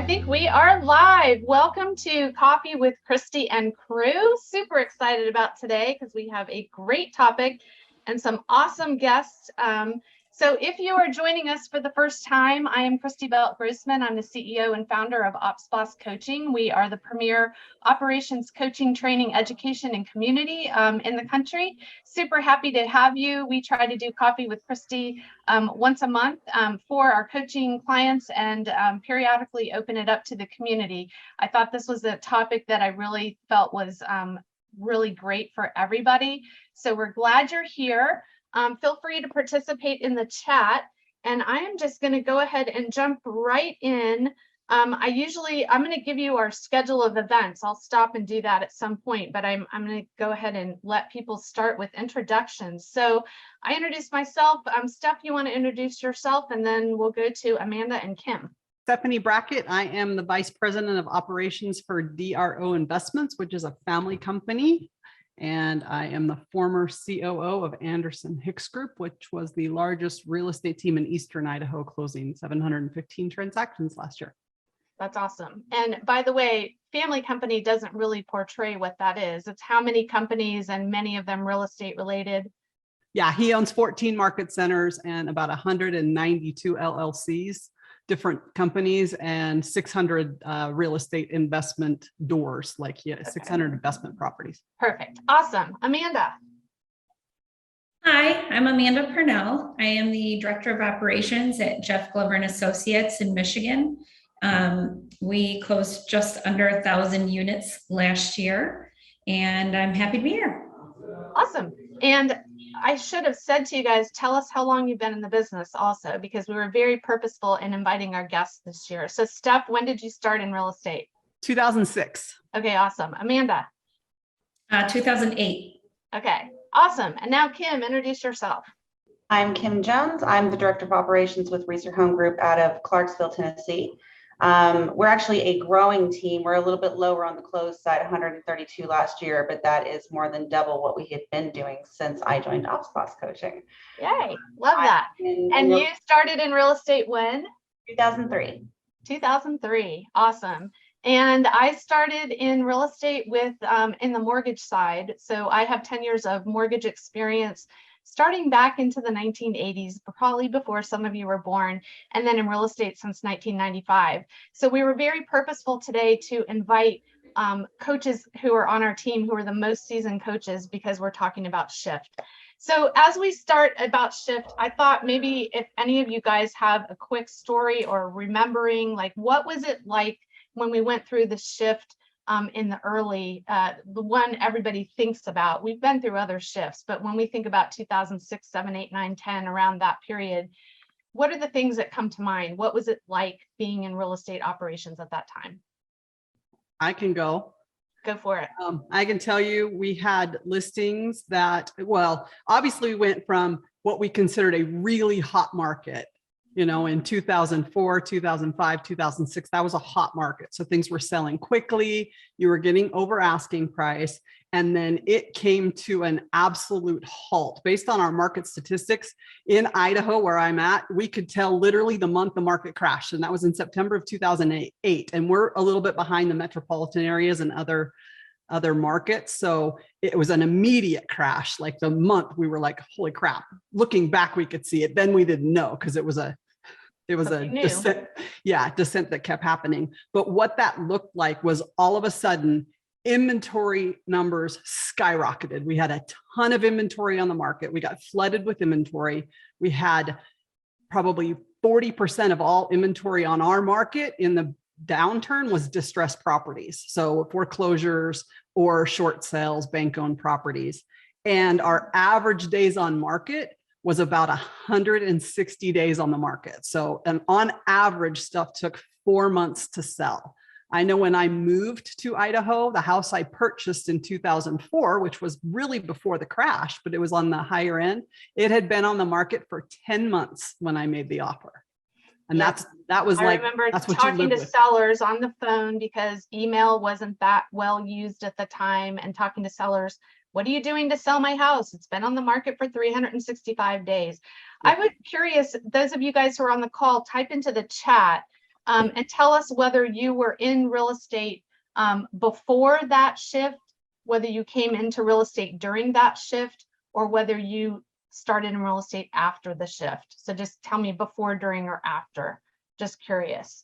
I think we are live. Welcome to Coffee with Christy and Crew. Super excited about today because we have a great topic and some awesome guests. So if you are joining us for the first time, I am Christy Grossman. I'm the CEO and founder of OpsBoss Coaching. We are the premier operations coaching, training, education, and community in the country. Super happy to have you. We try to do Coffee with Christy once a month for our coaching clients and periodically open it up to the community. I thought this was a topic that I really felt was really great for everybody. So we're glad you're here. Feel free to participate in the chat, and I am just going to go ahead and jump right in. I'm going to give you our schedule of events. I'll stop and do that at some point, but I'm going to go ahead and let people start with introductions. So I introduced myself. Steph, you want to introduce yourself, and then we'll go to Amanda and Kim. Stephanie Brackett. I am the Vice President of Operations for DRO Investments, which is a family company. And I am the former COO of Anderson Hicks Group, which was the largest real estate team in Eastern Idaho, closing 715 transactions last year. That's awesome. And by the way, family company doesn't really portray what that is. It's how many companies and many of them real estate related. Yeah, he owns 14 market centers and about 192 LLCs, different companies, and 600 real estate investment doors, like 600 investment properties. Perfect. Awesome. Amanda. Hi, I'm Amanda Purnell. I am the Director of Operations at Jeff Glover and Associates in Michigan. We closed just under 1,000 units last year, and I'm happy to be here. Awesome. And I should have said to you guys, tell us how long you've been in the business also, because we were very purposeful in inviting our guests this year. So Steph, when did you start in real estate? 2006. Okay, awesome. Amanda? 2008. Okay, awesome. And now Kim, introduce yourself. I'm Kim Jones. I'm the Director of Operations with Research Home Group out of Clarksville, Tennessee. We're actually a growing team. We're a little bit lower on the closed side, 132 last year, but that is more than double what we had been doing since I joined OpsBoss Coaching. Yay, love that. And you started in real estate when? 2003. 2003, awesome. And I started in real estate with in the mortgage side. So I have 10 years of mortgage experience, starting back into the 1980s, probably before some of you were born, and then in real estate since 1995. So we were very purposeful today to invite coaches who are on our team, who are the most seasoned coaches, because we're talking about shift. So as we start about shift, I thought maybe if any of you guys have a quick story or remembering, like, what was it like when we went through the shift in the early, the one everybody thinks about. We've been through other shifts, but when we think about 2006, 7, 8, 9, 10, around that period, what are the things that come to mind? What was it like being in real estate operations at that time? I can go. Go for it. I can tell you we had listings that, well, obviously we went from what we considered a really hot market, in 2004, 2005, 2006, that was a hot market. So things were selling quickly. You were getting over asking price. And then it came to an absolute halt based on our market statistics in Idaho, where I'm at. We could tell literally the month the market crashed. And that was in September of 2008. And we're a little bit behind the metropolitan areas and other markets. So it was an immediate crash. Like the month we were like, holy crap. Looking back, we could see it. Then we didn't know because it was a descent. Yeah, descent that kept happening. But what that looked like was all of a sudden inventory numbers skyrocketed. We had a ton of inventory on the market. We got flooded with inventory. We had probably 40% of all inventory on our market in the downturn was distressed properties. So foreclosures or short sales, bank-owned properties. And our average days on market was about 160 days on the market. So, and on average, stuff took 4 months to sell. I know when I moved to Idaho, the house I purchased in 2004, which was really before the crash, but it was on the higher end, it had been on the market for 10 months when I made the offer. And Yep. that was I like, remember that's what talking you to live with. sellers on the phone because email wasn't that well used at the time, and talking to sellers, what are you doing to sell my house? It's been on the market for 365 days. Yep. I would curious, those of you guys who are on the call, type into the chat and tell us whether you were in real estate before that shift, whether you came into real estate during that shift, or whether you started in real estate after the shift. So just tell me before, during, or after. Just curious.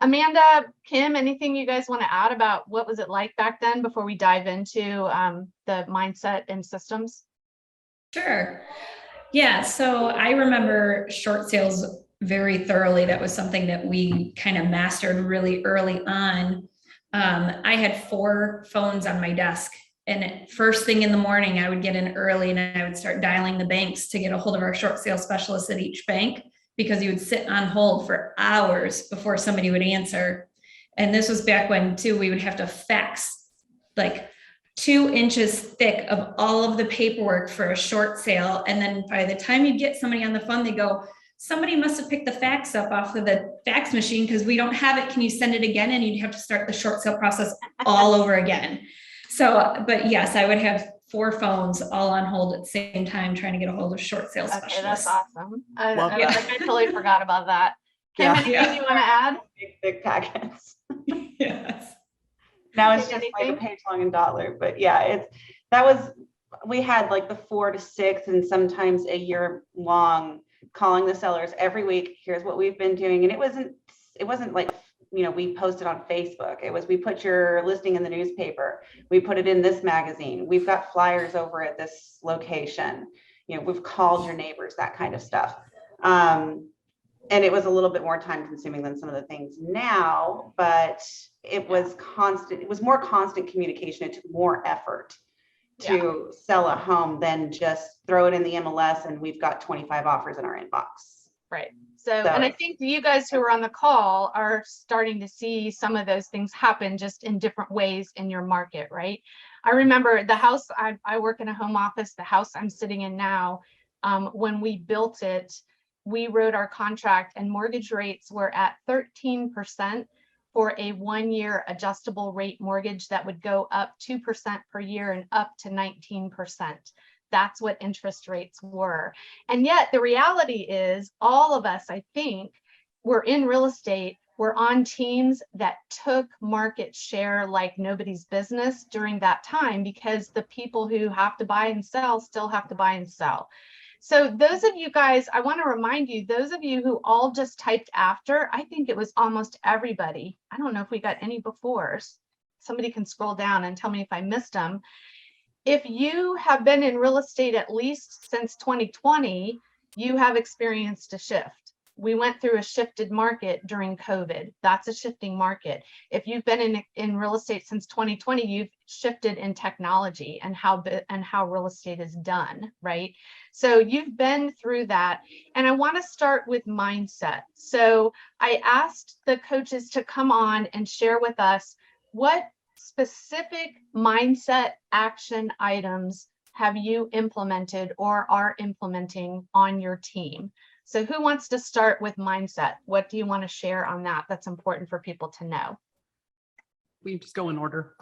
Amanda, Kim, anything you guys want to add about what was it like back then before we dive into the mindset and systems? Sure. Yeah, so I remember short sales very thoroughly. That was something that we kind of mastered really early on. I had 4 phones on my desk, and first thing in the morning, I would get in early and I would start dialing the banks to get a hold of our short sales specialist at each bank, because you would sit on hold for hours before somebody would answer. And this was back when too, we would have to fax like 2 inches thick of all of the paperwork for a short sale. And then by the time you get somebody on the phone, they go, somebody must have picked the fax up off of the fax machine because we don't have it. Can you send it again? And you'd have to start the short sale process all over again. So, but yes, I would have 4 phones all on hold at the same time trying to get a hold of short sales Okay, that's specialists. awesome. I Love totally forgot about that. Kim, Yeah. anything you want to add? Big packets. Yes. Now it's just like a Anything? page long and dollar, but yeah, we had like the 4 to 6 and sometimes a year long calling the sellers every week. Here's what we've been doing. And it wasn't like, we posted on Facebook. It was, we put your listing in the newspaper. We put it in this magazine. We've got flyers over at this location. We've called your neighbors, that kind of stuff. And it was a little bit more time consuming than some of the things now, but it was constant. It was more constant communication. It took more effort to sell a home than just throw it in the MLS and we've got 25 offers in our inbox. Right. So, and I think you guys who are on the call are starting to see some of those things happen just in different ways in your market, right? I remember the house, I work in a home office, the house I'm sitting in now, when we built it, we wrote our contract and mortgage rates were at 13% for a 1-year adjustable rate mortgage that would go up 2% per year and up to 19%. That's what interest rates were. And yet the reality is all of us, I think, we're in real estate, we're on teams that took market share like nobody's business during that time, because the people who have to buy and sell still have to buy and sell. So those of you guys, I want to remind you, those of you who all just typed after, I think it was almost everybody. I don't know if we got any befores. Somebody can scroll down and tell me if I missed them. If you have been in real estate at least since 2020, you have experienced a shift. We went through a shifted market during COVID. That's a shifting market. If you've been in real estate since 2020, you've shifted in technology and how real estate is done, right? So you've been through that. And I want to start with mindset. So I asked the coaches to come on and share with us what specific mindset action items have you implemented or are implementing on your team? So who wants to start with mindset? What do you want to share on that? That's important for people to know. We just go in order.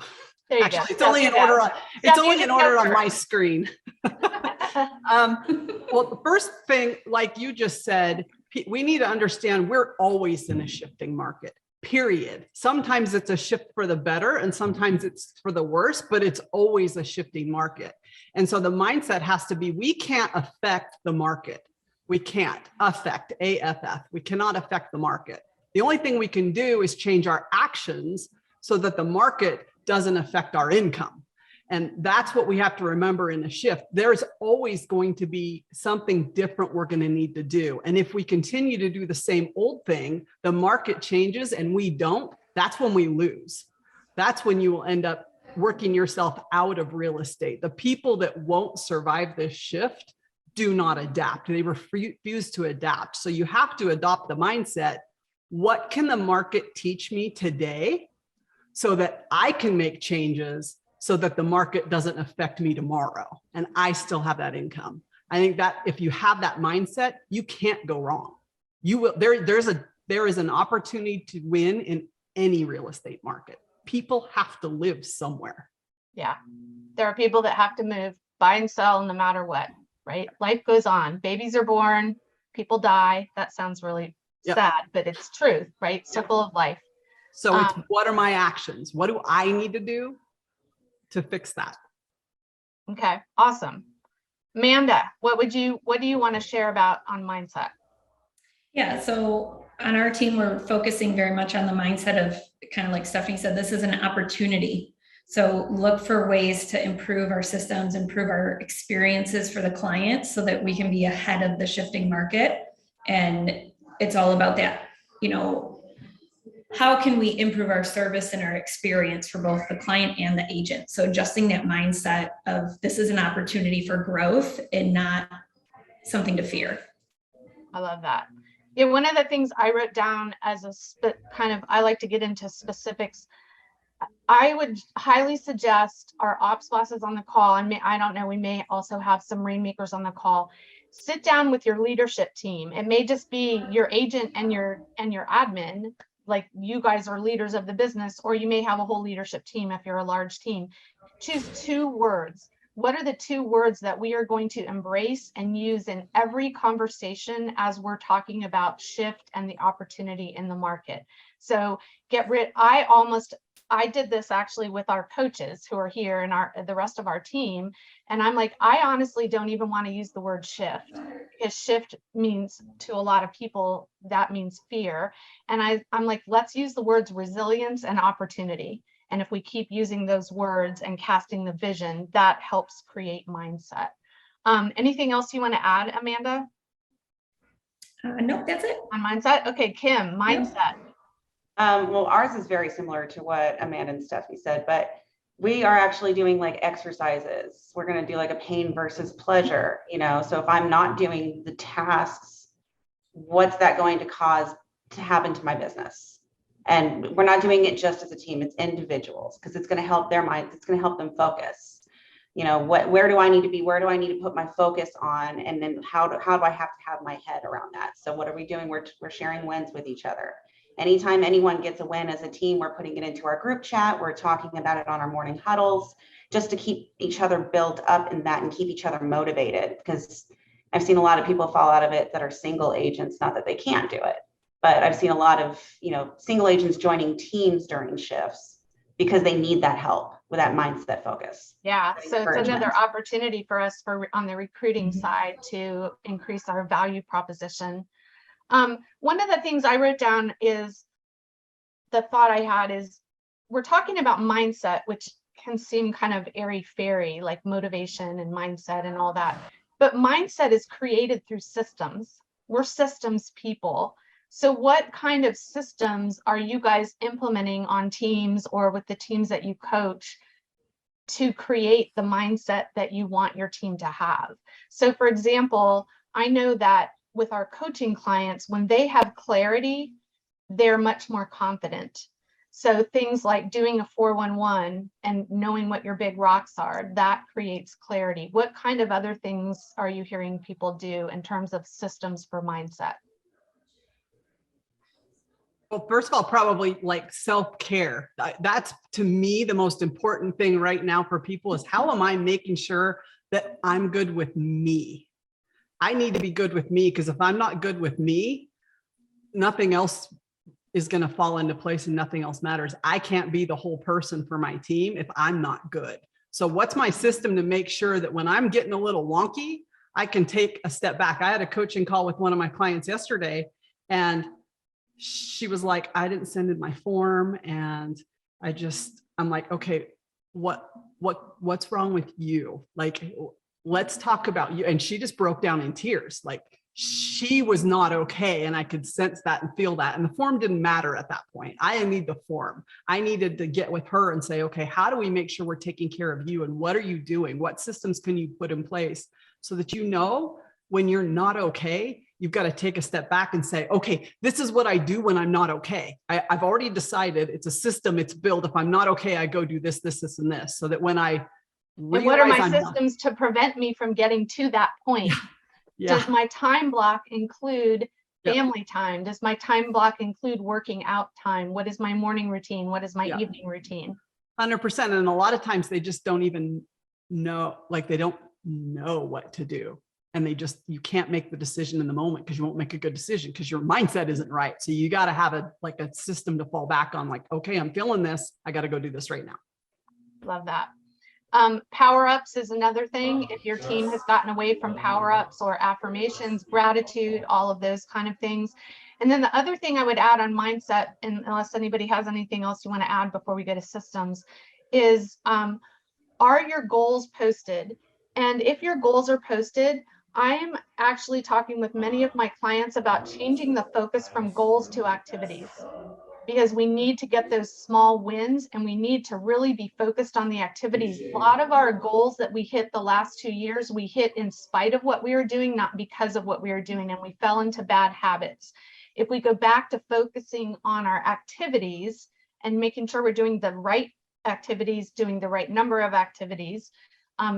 There you Actually, go. it's only in order on, it's only in order on my screen. Well, the first thing, like you just said, we need to understand we're always in a shifting market, period. Sometimes it's a shift for the better and sometimes it's for the worse, but it's always a shifting market. And so the mindset has to be, we can't affect the market. We can't affect AFF. We cannot affect the market. The only thing we can do is change our actions so that the market doesn't affect our income. And that's what we have to remember in a shift. There's always going to be something different we're going to need to do. And if we continue to do the same old thing, the market changes and we don't, that's when we lose. That's when you will end up working yourself out of real estate. The people that won't survive this shift do not adapt. They refuse to adapt. So you have to adopt the mindset. What can the market teach me today so that I can make changes so that the market doesn't affect me tomorrow and I still have that income? I think that if you have that mindset, you can't go wrong. You will, there is an opportunity to win in any real estate market. People have to live somewhere. Yeah. There are people that have to move, buy and sell no matter what, right? Life goes on. Babies are born, people die. That sounds really Yep. sad, but it's truth, right? Circle of life. So it's what are my actions? What do I need to do to fix that? Okay, awesome. Amanda, what do you want to share about on mindset? Yeah, so on our team, we're focusing very much on the mindset of, kind of like Stephanie said, this is an opportunity. So look for ways to improve our systems, improve our experiences for the clients so that we can be ahead of the shifting market. And it's all about that, how can we improve our service and our experience for both the client and the agent? So adjusting that mindset of this is an opportunity for growth and not something to fear. I love that. Yeah, one of the things I wrote down as I like to get into specifics. I would highly suggest our ops bosses on the call, and I don't know, we may also have some rainmakers on the call. Sit down with your leadership team. It may just be your agent and your admin, like you guys are leaders of the business, or you may have a whole leadership team if you're a large team. Choose 2 words. What are the 2 words that we are going to embrace and use in every conversation as we're talking about shift and the opportunity in the market? So I did this actually with our coaches who are here and the rest of our team. And I'm like, I honestly don't even want to use the word shift, because shift means, to a lot of people, that means fear. And I'm like, let's use the words resilience and opportunity. And if we keep using those words and casting the vision, that helps create mindset. Anything else you want to add, Amanda? Nope, that's it. On mindset? Okay, Kim, mindset. Well, ours is very similar to what Amanda and Stephanie said, but we are actually doing like exercises. We're going to do like a pain versus pleasure, so if I'm not doing the tasks, what's that going to cause to happen to my business? And we're not doing it just as a team, it's individuals, because it's going to help their minds. It's going to help them focus. Where do I need to be? Where do I need to put my focus on? And then how do I have to have my head around that? So what are we doing? We're sharing wins with each other. Anytime anyone gets a win as a team, we're putting it into our group chat. We're talking about it on our morning huddles, just to keep each other built up in that and keep each other motivated. Because I've seen a lot of people fall out of it that are single agents, not that they can't do it, but I've seen a lot of, single agents joining teams during shifts because they need that help with that mindset focus. Yeah, so it's another opportunity for us on the recruiting side to increase our value proposition. One of the things I wrote down is the thought I had is we're talking about mindset, which can seem kind of airy-fairy, like motivation and mindset and all that. But mindset is created through systems. We're systems people. So what kind of systems are you guys implementing on teams or with the teams that you coach to create the mindset that you want your team to have? So for example, I know that with our coaching clients, when they have clarity, they're much more confident. So things like doing a 411 and knowing what your big rocks are, that creates clarity. What kind of other things are you hearing people do in terms of systems for mindset? Well, first of all, probably like self-care. That's, to me, the most important thing right now for people is how am I making sure that I'm good with me? I need to be good with me, because if I'm not good with me, nothing else is going to fall into place and nothing else matters. I can't be the whole person for my team if I'm not good. So what's my system to make sure that when I'm getting a little wonky, I can take a step back? I had a coaching call with one of my clients yesterday, and she was like, I didn't send in my form. And I'm like, okay, what's wrong with you? Like, let's talk about you. And she just broke down in tears. Like, she was not okay. And I could sense that and feel that. And the form didn't matter at that point. I didn't need the form. I needed to get with her and say, okay, how do we make sure we're taking care of you? And what are you doing? What systems can you put in place so that when you're not okay, you've got to take a step back and say, okay, this is what I do when I'm not okay. I've already decided it's a system, it's built. If I'm not okay, I go do this, this, this, and this, so that when I and what are my systems to prevent me from getting to that point? Yeah. Does my time block include family time? Does my time block include working out time? What is my morning routine? What is my evening routine? 100%. And a lot of times they just don't even know, like they don't know what to do. and you can't make the decision in the moment because you won't make a good decision because your mindset isn't right. So you got to have a system to fall back on, like, okay, I'm feeling this. I got to go do this right now. Love that. Power-ups is another thing. If your team has gotten away from power-ups or affirmations, gratitude, all of those kind of things. And then the other thing I would add on mindset, and unless anybody has anything else you want to add before we go to systems, is are your goals posted? And if your goals are posted, I'm actually talking with many of my clients about changing the focus from goals to activities, because we need to get those small wins and we need to really be focused on the activities. A lot of our goals that we hit the last 2 years, we hit in spite of what we were doing, not because of what we were doing, and we fell into bad habits. If we go back to focusing on our activities and making sure we're doing the right activities, doing the right number of activities,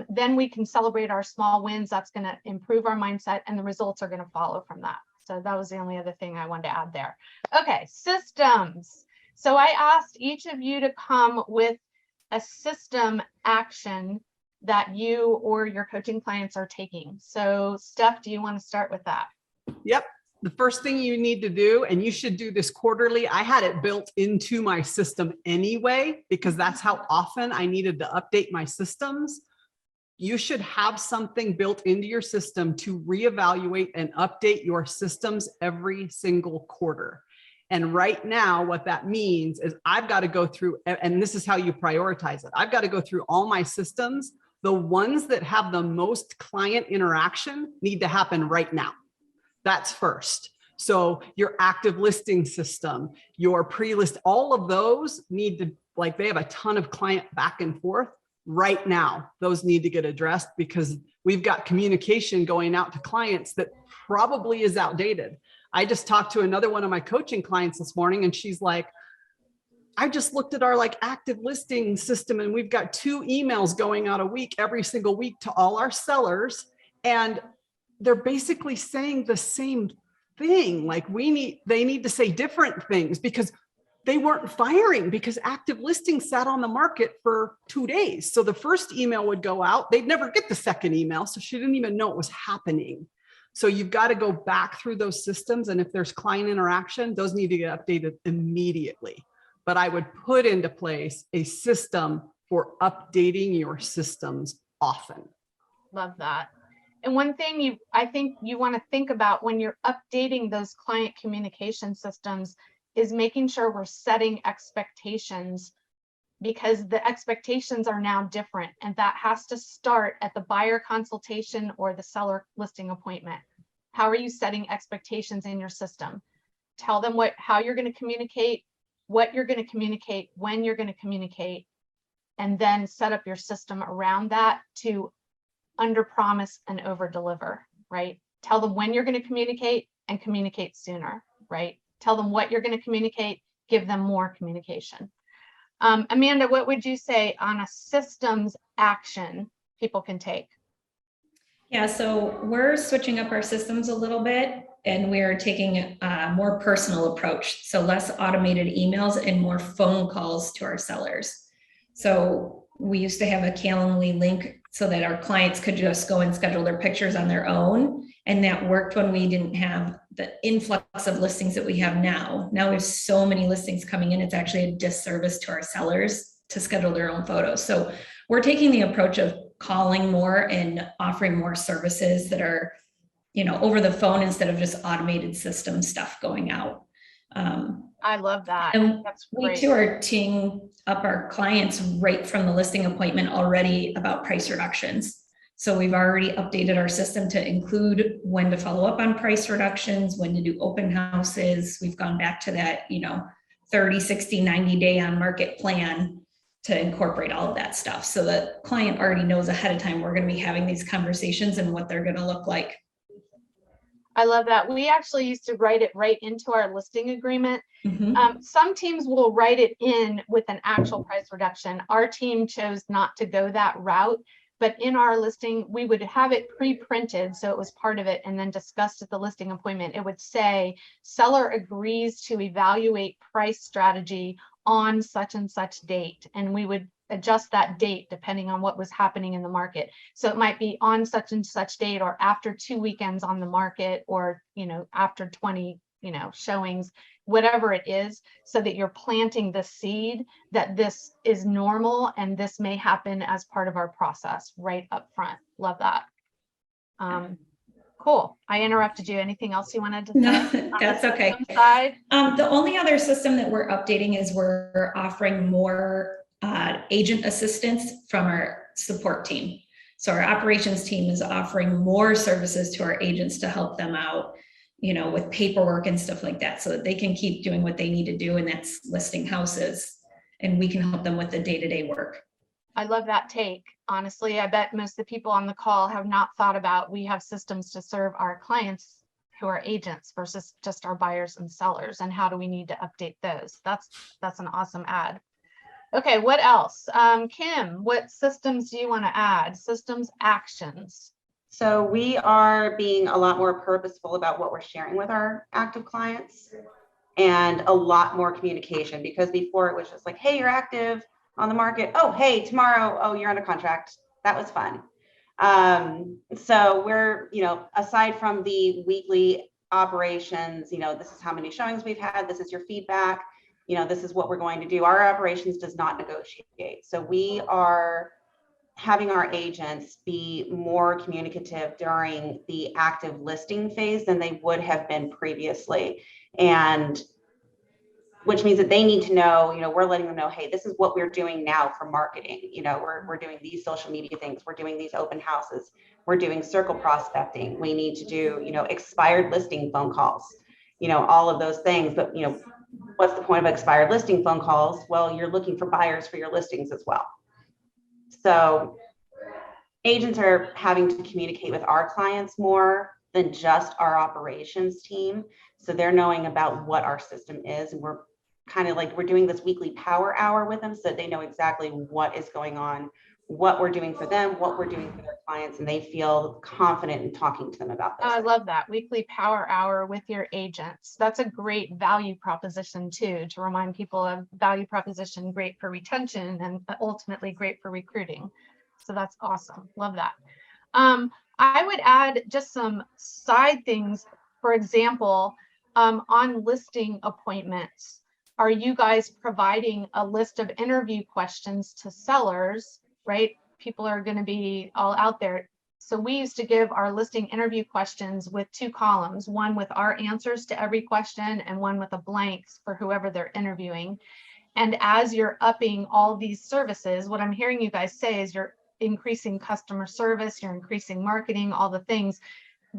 then we can celebrate our small wins. That's going to improve our mindset, and the results are going to follow from that. So that was the only other thing I wanted to add there. Okay, systems. So I asked each of you to come with a system action that you or your coaching clients are taking. So Steph, do you want to start with that? Yep. The first thing you need to do, and you should do this quarterly, I had it built into my system anyway, because that's how often I needed to update my systems. You should have something built into your system to reevaluate and update your systems every single quarter. And right now, what that means is I've got to go through, and this is how you prioritize it. I've got to go through all my systems. The ones that have the most client interaction need to happen right now. That's first. So your active listing system, your pre-list, all of those need to, like, they have a ton of client back and forth right now. Those need to get addressed because we've got communication going out to clients that probably is outdated. I just talked to another one of my coaching clients this morning, and she's like, I just looked at our active listing system, and we've got 2 emails going out a week, every single week, to all our sellers. And they're basically saying the same thing. Like, they need to say different things because they weren't firing, because active listings sat on the market for 2 days. So the first email would go out. They'd never get the second email. So she didn't even know it was happening. So you've got to go back through those systems. And if there's client interaction, those need to get updated immediately. But I would put into place a system for updating your systems often. Love that. And one thing I think you want to think about when you're updating those client communication systems is making sure we're setting expectations, because the expectations are now different, and that has to start at the buyer consultation or the seller listing appointment. How are you setting expectations in your system? Tell them how you're going to communicate, what you're going to communicate, when you're going to communicate, and then set up your system around that to under promise and over deliver, right? Tell them when you're going to communicate and communicate sooner, right? Tell them what you're going to communicate, give them more communication. Amanda, what would you say on a systems action people can take? Yeah, so we're switching up our systems a little bit, and we're taking a more personal approach. So less automated emails and more phone calls to our sellers. So we used to have a Calendly link so that our clients could just go and schedule their pictures on their own. And that worked when we didn't have the influx of listings that we have now. Now we have so many listings coming in, it's actually a disservice to our sellers to schedule their own photos. So we're taking the approach of calling more and offering more services that are, over the phone instead of just automated system stuff going out. I love that. And that's we great. too are teeing up our clients right from the listing appointment already about price reductions. So we've already updated our system to include when to follow up on price reductions, when to do open houses. We've gone back to that, 30, 60, 90 day on market plan to incorporate all of that stuff. So the client already knows ahead of time we're going to be having these conversations and what they're going to look like. I love that. We actually used to write it right into our listing agreement. Mm-hmm. Some teams will write it in with an actual price reduction. Our team chose not to go that route, but in our listing, we would have it pre-printed, so it was part of it, and then discussed at the listing appointment. It would say, seller agrees to evaluate price strategy on such and such date. And we would adjust that date depending on what was happening in the market. So it might be on such and such date, or after 2 weekends on the market, or, you know, after 20, you know, showings, whatever it is, so that you're planting the seed that this is normal and this may happen as part of our process right up front. Love that. Cool. I interrupted you. Anything else you wanted to say? No, that's okay. Side? The only other system that we're updating is we're offering more agent assistance from our support team. So our operations team is offering more services to our agents to help them out, you know, with paperwork and stuff like that, so that they can keep doing what they need to do, and that's listing houses, and we can help them with the day-to-day work. I love that take. Honestly, I bet most of the people on the call have not thought about, we have systems to serve our clients who are agents versus just our buyers and sellers, and how do we need to update those? That's an awesome add. Okay, what else? Kim, what systems do you want to add? Systems actions. So we are being a lot more purposeful about what we're sharing with our active clients, and a lot more communication, because before it was just like, hey, you're active on the market. Oh, hey, tomorrow, oh, you're under contract. That was fun. So we're, you know, aside from the weekly operations, you know, this is how many showings we've had, this is your feedback, you know, this is what we're going to do. Our operations does not negotiate. So we are having our agents be more communicative during the active listing phase than they would have been previously. And which means that they need to know, you know, we're letting them know, hey, this is what we're doing now for marketing. You know, we're doing these social media things. We're doing these open houses. We're doing circle prospecting. We need to do, you know, expired listing phone calls, you know, all of those things. But, you know, what's the point of expired listing phone calls? Well, you're looking for buyers for your listings as well. So agents are having to communicate with our clients more than just our operations team. So they're knowing about what our system is, and we're kind of like, we're doing this weekly power hour with them, so that they know exactly what is going on, what we're doing for them, what we're doing for their clients, and they feel confident in talking to them about this. I love that weekly power hour with your agents. That's a great value proposition too, to remind people of value proposition, great for retention and ultimately great for recruiting. So that's awesome. Love that. I would add just some side things. For example, on listing appointments, are you guys providing a list of interview questions to sellers, right? People are going to be all out there. So we used to give our listing interview questions with 2 columns, one with our answers to every question and one with a blanks for whoever they're interviewing. And as you're upping all these services, what I'm hearing you guys say is you're increasing customer service, you're increasing marketing, all the things.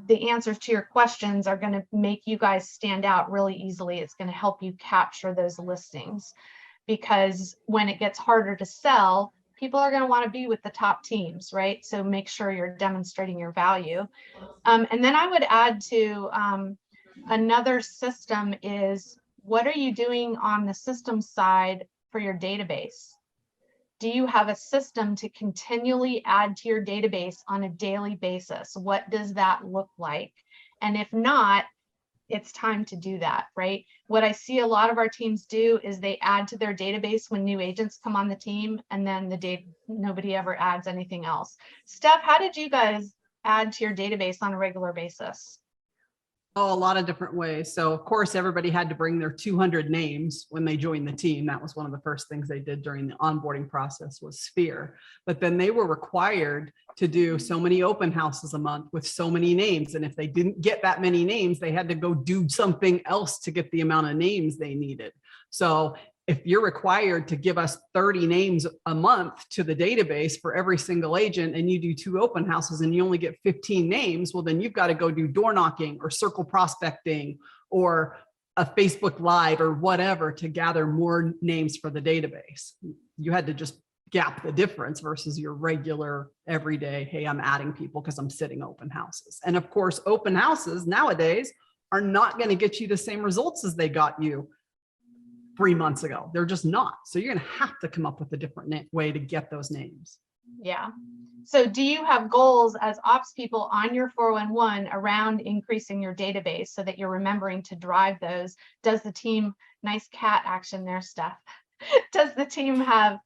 The answers to your questions are going to make you guys stand out really easily. It's going to help you capture those listings, because when it gets harder to sell, people are going to want to be with the top teams, right? So make sure you're demonstrating your value. And then I would add to another system is, what are you doing on the system side for your database? Do you have a system to continually add to your database on a daily basis? What does that look like? And if not, it's time to do that, right? What I see a lot of our teams do is they add to their database when new agents come on the team, and then nobody ever adds anything else. Steph, how did you guys add to your database on a regular basis? Oh, a lot of different ways. So of course, everybody had to bring their 200 names when they joined the team. That was one of the first things they did during the onboarding process, was Sphere. But then they were required to do so many open houses a month with so many names. And if they didn't get that many names, they had to go do something else to get the amount of names they needed. So if you're required to give us 30 names a month to the database for every single agent, and you do 2 open houses and you only get 15 names, well, then you've got to go do door knocking or circle prospecting or a Facebook Live or whatever to gather more names for the database. You had to just gap the difference versus your regular everyday, hey, I'm adding people because I'm sitting open houses. And of course, open houses nowadays are not going to get you the same results as they got you 3 months ago. They're just not. So you're going to have to come up with a different way to get those names. Yeah. So do you have goals as ops people on your 411 around increasing your database so that you're remembering to drive those? Does the team, nice cat action there, Steph. Does the team have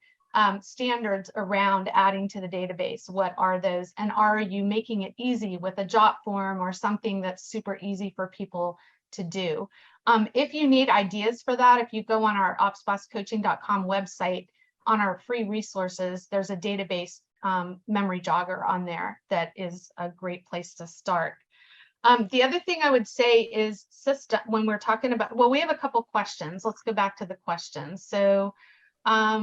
standards around adding to the database? What are those? And are you making it easy with a jot form or something that's super easy for people to do? If you need ideas for that, if you go on our opsbosscoaching.com website, on our free resources, there's a database memory jogger on there that is a great place to start. The other thing I would say is system, when we're talking about, well, we have a couple questions. Let's go back to the questions. So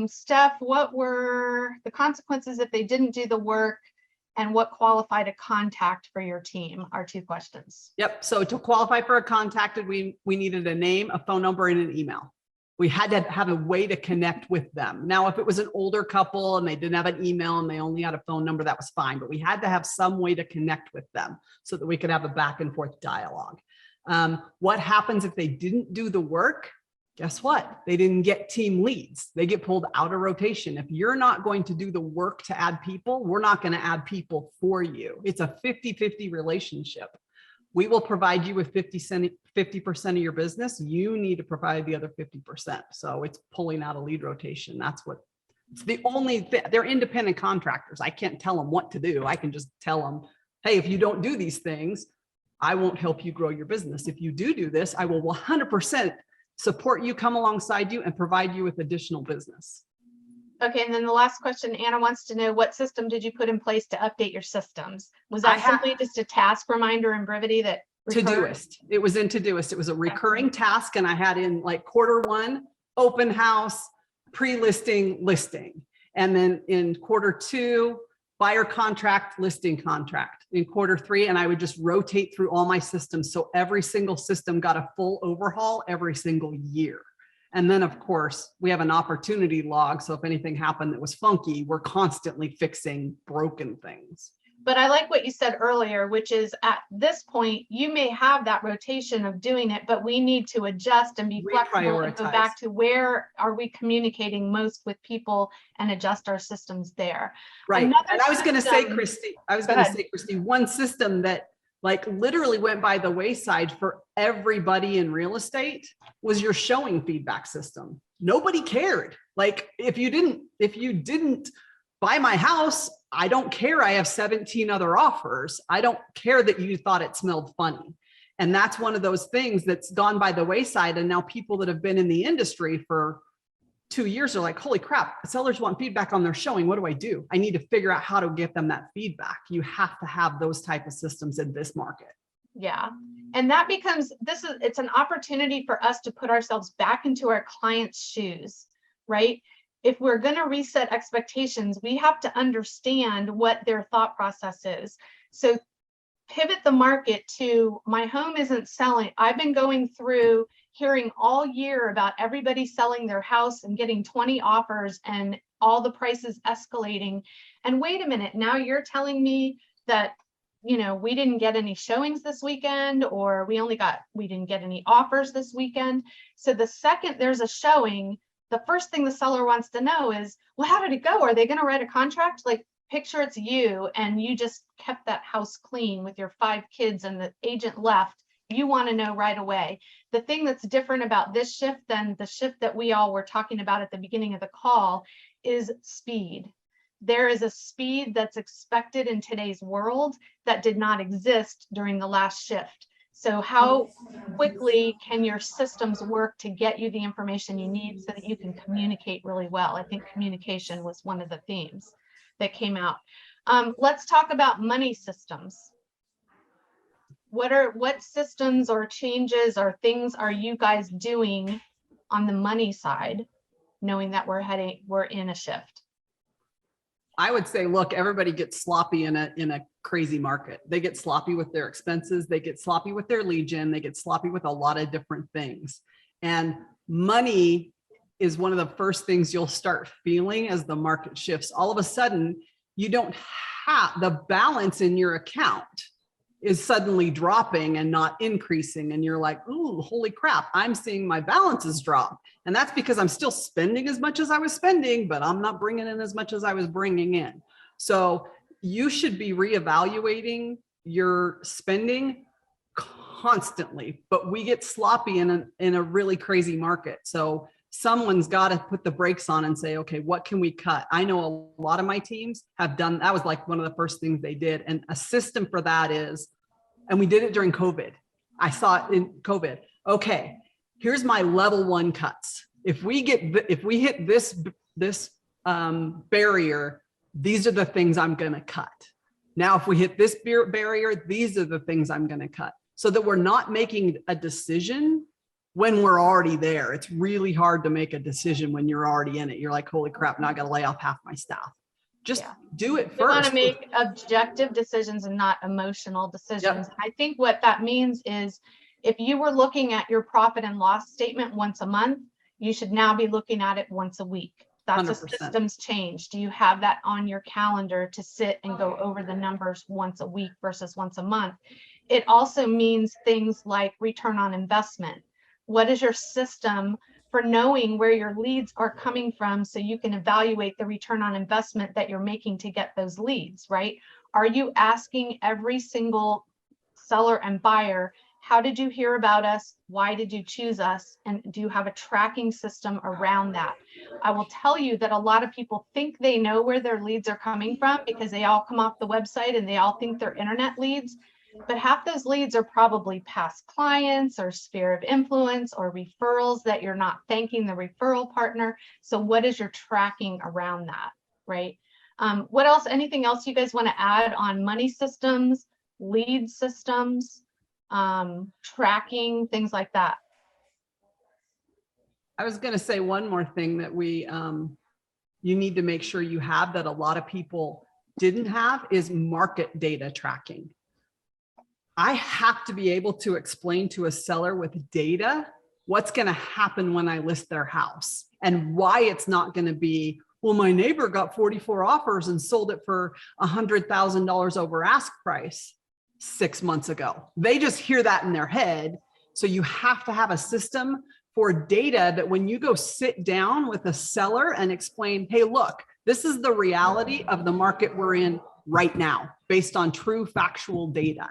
Steph, what were the consequences if they didn't do the work, and what qualified a contact for your team are two questions. Yep. So to qualify for a contacted, we needed a name, a phone number, and an email. We had to have a way to connect with them. Now, if it was an older couple and they didn't have an email and they only had a phone number, that was fine, but we had to have some way to connect with them so that we could have a back and forth dialogue. What happens if they didn't do the work? Guess what? They didn't get team leads. They get pulled out of rotation. If you're not going to do the work to add people, we're not going to add people for you. It's a 50-50 relationship. We will provide you with 50% of your business. You need to provide the other 50%. So it's pulling out a lead rotation. That's what it's the only thing. They're independent contractors. I can't tell them what to do. I can just tell them, hey, if you don't do these things, I won't help you grow your business. If you do this, I will 100% support you, come alongside you, and provide you with additional business. Okay, and then the last question, Anna wants to know, what system did you put in place to update your systems? Was that simply just a task reminder in Brevity that recurred? Todoist. It was in Todoist. It was a recurring task, and I had in like Q1, open house, pre-listing, listing. And then in Q2, buyer contract, listing contract. In Q3, and I would just rotate through all my systems. So every single system got a full overhaul every single year. And then of course we have an opportunity log. So if anything happened that was funky, we're constantly fixing broken things. But I like what you said earlier, which is at this point, you may have that rotation of doing it, but we need to adjust and be flexible and go back to where are we communicating most with people and adjust our systems there. Right. Another and I was going to say, system- Christy, one system that like literally went by the wayside for everybody in real estate was your showing feedback system. Nobody cared. Like if you didn't buy my house, I don't care. I have 17 other offers. I don't care that you thought it smelled funny. And that's one of those things that's gone by the wayside. And now people that have been in the industry for 2 years are like, holy crap, sellers want feedback on their showing. What do? I need to figure out how to get them that feedback. You have to have those type of systems in this market. Yeah. And that becomes, it's an opportunity for us to put ourselves back into our clients' shoes, right? If we're going to reset expectations, we have to understand what their thought process is. So pivot the market to my home isn't selling. I've been going through hearing all year about everybody selling their house and getting 20 offers and all the prices escalating. And wait a minute, now you're telling me that, you know, we didn't get any showings this weekend, or we didn't get any offers this weekend. So the second there's a showing, the first thing the seller wants to know is, well, how did it go? Are they going to write a contract? Like, picture it's you and you just kept that house clean with your 5 kids and the agent left. You want to know right away. The thing that's different about this shift than the shift that we all were talking about at the beginning of the call is speed. There is a speed that's expected in today's world that did not exist during the last shift. So how quickly can your systems work to get you the information you need so that you can communicate really well? I think communication was one of the themes that came out. Let's talk about money systems. What systems or changes or things are you guys doing on the money side, knowing that we're in a shift? I would say, look, everybody gets sloppy in a crazy market. They get sloppy with their expenses. They get sloppy with their lead gen. They get sloppy with a lot of different things. And money is one of the first things you'll start feeling as the market shifts. All of a sudden, you don't have the balance in your account is suddenly dropping and not increasing. And you're like, ooh, holy crap, I'm seeing my balances drop. And that's because I'm still spending as much as I was spending, but I'm not bringing in as much as I was bringing in. So you should be reevaluating your spending constantly, but we get sloppy in a really crazy market. So someone's got to put the brakes on and say, okay, what can we cut? I know a lot of my teams have done, that was like one of the first things they did. And a system for that is, and we did it during COVID. I saw it in COVID. Okay, here's my level 1 cuts. If we hit this barrier, these are the things I'm going to cut. Now, if we hit this barrier, these are the things I'm going to cut, so that we're not making a decision when we're already there. It's really hard to make a decision when you're already in it. You're like, holy crap, now I got to lay off half my staff. Just do it first. We want to make objective decisions and not emotional decisions. Yep. I think what that means is, if you were looking at your profit and loss statement once a month, you should now be looking at it once a week. That's 100%. A systems change. Do you have that on your calendar to sit and go over the numbers once a week versus once a month? It also means things like return on investment. What is your system for knowing where your leads are coming from, so you can evaluate the return on investment that you're making to get those leads, right? Are you asking every single seller and buyer, how did you hear about us? Why did you choose us? And do you have a tracking system around that? I will tell you that a lot of people think they know where their leads are coming from because they all come off the website and they all think they're internet leads. But half those leads are probably past clients or sphere of influence or referrals that you're not thanking the referral partner. So what is your tracking around that, right? What else, anything else you guys want to add on money systems, lead systems, tracking, things like that? I was going to say one more thing that you need to make sure you have, that a lot of people didn't have, is market data tracking. I have to be able to explain to a seller with data what's going to happen when I list their house, and why it's not going to be, well, my neighbor got 44 offers and sold it for $100,000 over ask price 6 months ago. They just hear that in their head. So you have to have a system for data that when you go sit down with a seller and explain, hey, look, this is the reality of the market we're in right now, based on true factual data.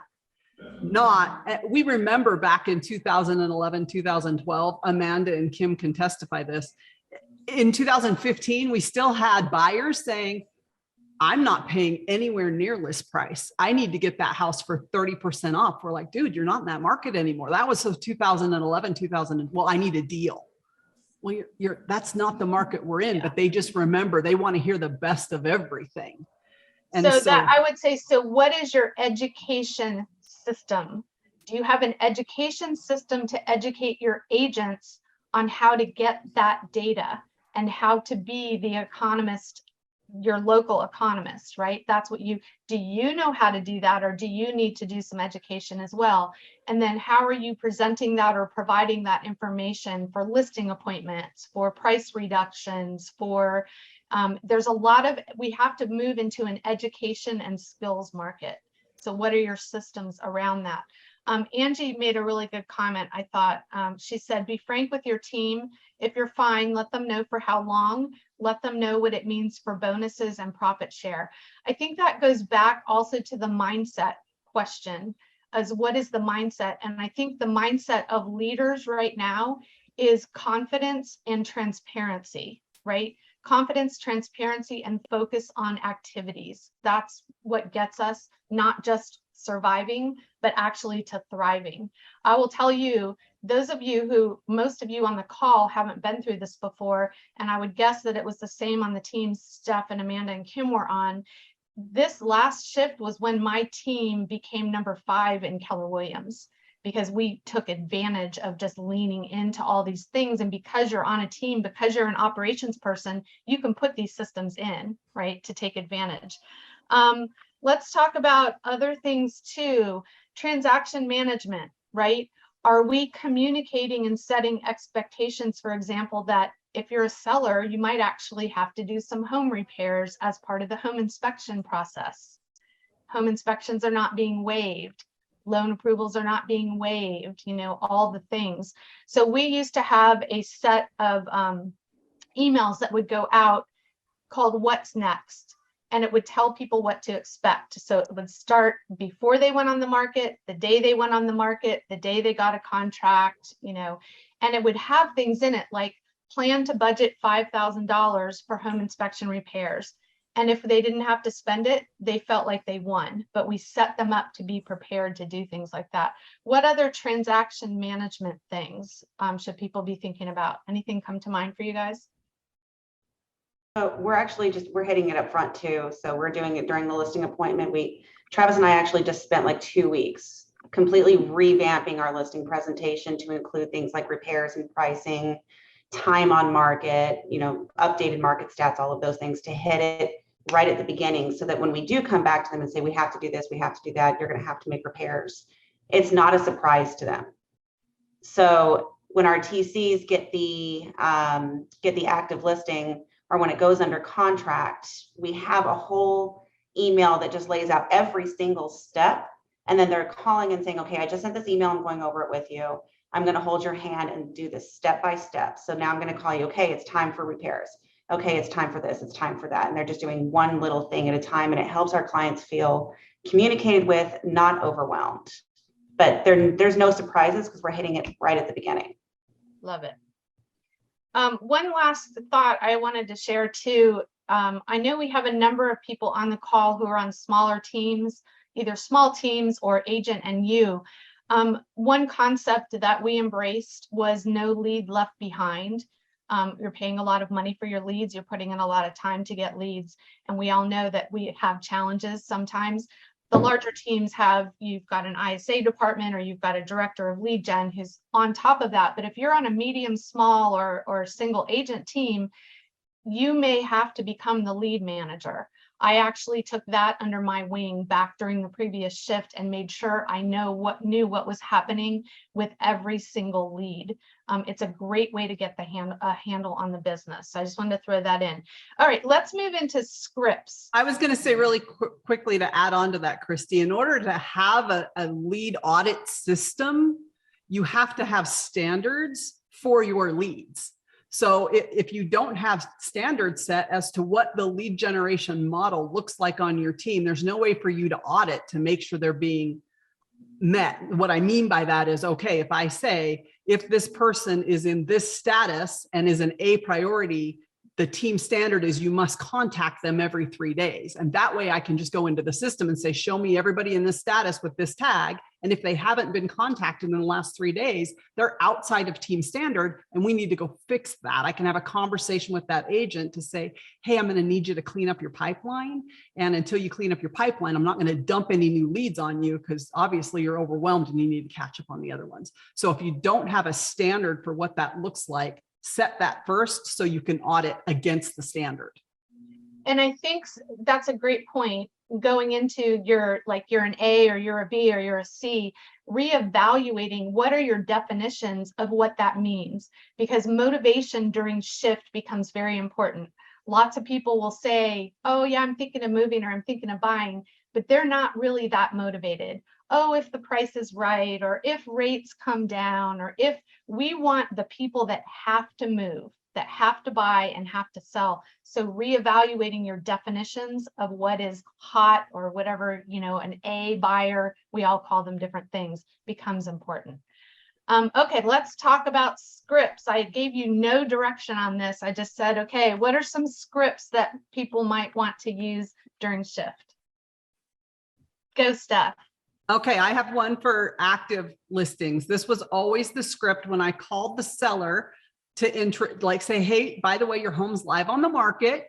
We remember back in 2011, 2012, Amanda and Kim can testify this. In 2015, we still had buyers saying, I'm not paying anywhere near list price. I need to get that house for 30% off. We're like, dude, you're not in that market anymore. That was 2011, 2000. Well, I need a deal. Well, that's not the market we're in, but they just remember, they want to hear the best of everything. And so that, I would say, so what is your education system? Do you have an education system to educate your agents on how to get that data and how to be the economist, your local economist, right? That's what do you know how to do that, or do you need to do some education as well? And then how are you presenting that or providing that information for listing appointments, for price reductions, for there's a lot of, we have to move into an education and skills market. So what are your systems around that? Angie made a really good comment, I thought. She said, be frank with your team. If you're fine, let them know for how long. Let them know what it means for bonuses and profit share. I think that goes back also to the mindset question, as what is the mindset? And I think the mindset of leaders right now is confidence and transparency, right? Confidence, transparency, and focus on activities. That's what gets us not just surviving, but actually to thriving. I will tell you, those of you who, most of you on the call haven't been through this before, and I would guess that it was the same on the team Steph and Amanda and Kim were on. This last shift was when my team became number 5 in Keller Williams, because we took advantage of just leaning into all these things. And because you're on a team, because you're an operations person, you can put these systems in, right, to take advantage. Let's talk about other things too. Transaction management, right? Are we communicating and setting expectations, for example, that if you're a seller, you might actually have to do some home repairs as part of the home inspection process. Home inspections are not being waived. Loan approvals are not being waived, you know, all the things. So we used to have a set of emails that would go out called What's Next, and it would tell people what to expect. So it would start before they went on the market, the day they went on the market, the day they got a contract, you know, and it would have things in it like plan to budget $5,000 for home inspection repairs. And if they didn't have to spend it, they felt like they won, but we set them up to be prepared to do things like that. What other transaction management things should people be thinking about? Anything come to mind for you guys? We're actually we're hitting it up front too. So we're doing it during the listing appointment. Travis and I actually just spent like 2 weeks completely revamping our listing presentation to include things like repairs and pricing, time on market, updated market stats, all of those things, to hit it right at the beginning, so that when we do come back to them and say, we have to do this, we have to do that, you're going to have to make repairs, it's not a surprise to them. So when our TCs get the active listing, or when it goes under contract, we have a whole email that just lays out every single step. And then they're calling and saying, okay, I just sent this email, I'm going over it with you. I'm going to hold your hand and do this step by step. So now I'm going to call you, okay, it's time for repairs. Okay, it's time for this, it's time for that. And they're just doing one little thing at a time, and it helps our clients feel communicated with, not overwhelmed. But there's no surprises because we're hitting it right at the beginning. Love it. One last thought I wanted to share too. I know we have a number of people on the call who are on smaller teams, either small teams or agent and you. One concept that we embraced was no lead left behind. You're paying a lot of money for your leads. You're putting in a lot of time to get leads. And we all know that we have challenges sometimes. The larger teams you've got an ISA department, or you've got a director of lead gen who's on top of that. But if you're on a medium, small, or single agent team, you may have to become the lead manager. I actually took that under my wing back during the previous shift and made sure I knew what was happening with every single lead. It's a great way to get a handle on the business. So I just wanted to throw that in. All right, let's move into scripts. I was going to say really quickly to add on to that, Christy, in order to have a lead audit system, you have to have standards for your leads. So if you don't have standards set as to what the lead generation model looks like on your team, there's no way for you to audit to make sure they're being met. What I mean by that is, okay, if I say, if this person is in this status and is an A priority, the team standard is you must contact them every 3 days. And that way I can just go into the system and say, show me everybody in this status with this tag. And if they haven't been contacted in the last 3 days, they're outside of team standard and we need to go fix that. I can have a conversation with that agent to say, hey, I'm going to need you to clean up your pipeline. And until you clean up your pipeline, I'm not going to dump any new leads on you because obviously you're overwhelmed and you need to catch up on the other ones. So if you don't have a standard for what that looks like, set that first so you can audit against the standard. And I think that's a great point. Going into you're an A or you're a B or you're a C, reevaluating what are your definitions of what that means, because motivation during shift becomes very important. Lots of people will say, oh yeah, I'm thinking of moving or I'm thinking of buying, but they're not really that motivated. Oh, if the price is right, or if rates come down, or if we want the people that have to move, that have to buy and have to sell. So reevaluating your definitions of what is hot or whatever, an A buyer, we all call them different things, becomes important. Okay, let's talk about scripts. I gave you no direction on this. I just said, okay, what are some scripts that people might want to use during shift? Go, Steph. Okay, I have one for active listings. This was always the script when I called the seller to say, hey, by the way, your home's live on the market.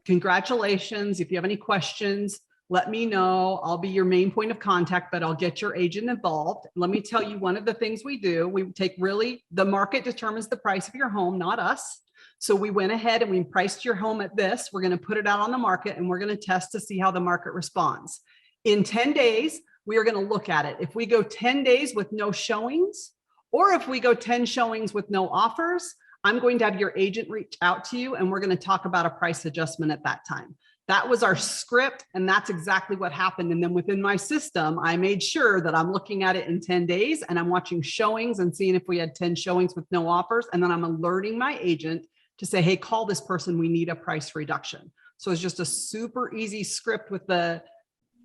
Congratulations. If you have any questions, let me know. I'll be your main point of contact, but I'll get your agent involved. Let me tell you one of the things we do. We take the market determines the price of your home, not us. So we went ahead and we priced your home at this. We're going to put it out on the market and we're going to test to see how the market responds. In 10 days, we are going to look at it. If we go 10 days with no showings, or if we go 10 showings with no offers, I'm going to have your agent reach out to you and we're going to talk about a price adjustment at that time. That was our script, and that's exactly what happened. And then within my system, I made sure that I'm looking at it in 10 days and I'm watching showings and seeing if we had 10 showings with no offers. And then I'm alerting my agent to say, hey, call this person, we need a price reduction. So it's just a super easy script with the